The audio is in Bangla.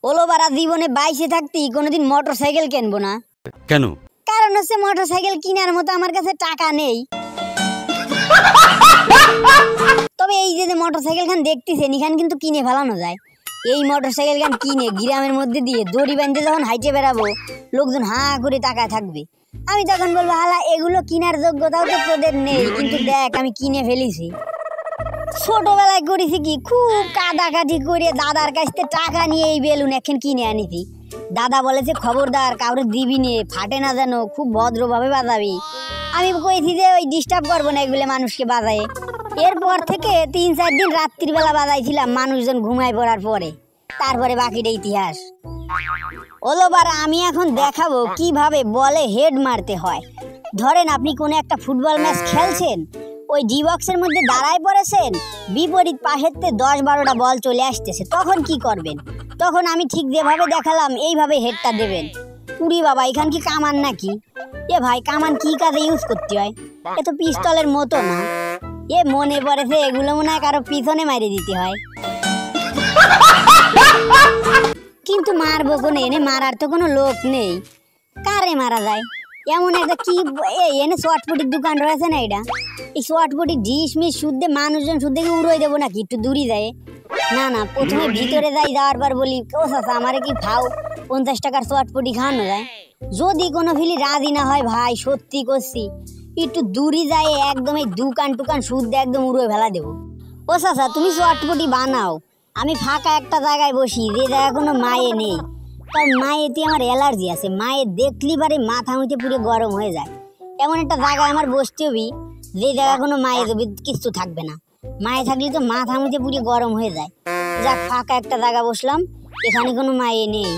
ওলো বারা জীবনে বাইসে থাকতে কোনোদিন মোটরসাইকেল কিনবো না। কেন? কারণ হচ্ছে মোটরসাইকেল কেনার মতো আমার কাছে টাকা নেই। তবে এই যে মোটরসাইকেল খান দেখতেছেন এখান কিন্তু কিনে ফেলানো যায়। এই মোটরসাইকেল খান কিনে গ্রামের মধ্যে দিয়ে দড়ি বাঁধতে যখন হাইটে বেড়াবো লোকজন হা করে তাকায় থাকবে। আমি তখন বলবো হালা এগুলো কেনার যোগ্যতাও তো তোদের নেই, কিন্তু দেখ আমি কিনে ফেলেছি। ছোটবেলায় করেছি কি খুব কাদাকাটি করে দাদার কাছ থেকে টাকা নিয়ে এই বেলুন এখন কিনে আনিছি। দাদা বলেছে খবরদার কাউরে দিবি নে, ফাটে না যেন, খুব ভদ্রভাবে বাজাবি। আমি কইছি যে ওই ডিস্টার্ব করবো না এগুলো মানুষকে বাজায়। এরপর থেকে 3-4 দিন রাত্রির বেলা বাজাইছিলাম মানুষজন ঘুমায় পড়ার পরে। তারপরে বাকিটা ইতিহাস। ওলোবার আমি এখন দেখাবো কিভাবে বলে হেড মারতে হয়। ধরেন আপনি কোনো একটা ফুটবল ম্যাচ খেলছেন, ওই ডি বক্সের মধ্যে দাঁড়ায় পড়েছেন, বিপরীত পাশেরতে 10-12টা বল চলে আসতেছে, তখন কি করবেন? তখন আমি ঠিক যেভাবে দেখালাম এইভাবে হেডটা দেবেন। পুরি বাবা এখান কি কামান নাকি? এ ভাই কামান কি কাজে ইউজ করতে হয়? এ তো পিস্তলের মতো না। এ মনে পড়েছে এগুলো মনে হয় কারো পিছনে মারি দিতে হয়। কিন্তু মারবো কোনে? এনে মারার তো কোনো লোক নেই, কারে মারা যায়? এমন একটা কি এনে চটপটির দোকান রয়েছে না, এটা এই চটপটি ডিশ মিশ শুদ্ধে মানুষজন শুদ্ধে কি উড়োই দেবো নাকি? একটু দূরে যায় না না, প্রথমে ভিতরে যাই, যাওয়ার পর বলি ও চাচা আমারে কি ভাও 50 টাকার চটপটি খাওয়ানো যায়? যদি কোনো ফিলি রাজি না হয় ভাই সত্যি করছি একটু দূরে যায় একদম এই দোকান টুকান শুদ্ধে একদম উড়োয় ফেলা দেবো। ও চাচা তুমি চটপটি বানাও, আমি ফাঁকা একটা জায়গায় বসি যে জায়গায় কোনো মায়ে নেই, কারণ মায়েতে আমার অ্যালার্জি আছে। মায়ে দেখলি পারে মাথা মুখে পুরো গরম হয়ে যায়। এমন একটা জায়গায় আমার বসতে হবি যে জায়গায় কোনো মায়ে কিছু থাকবে না। মায়ে থাকলে তো মাথা মুখে পুরো গরম হয়ে যায়। যাক ফাঁকা একটা জায়গা বসলাম, এখানে কোনো মায়ে নেই।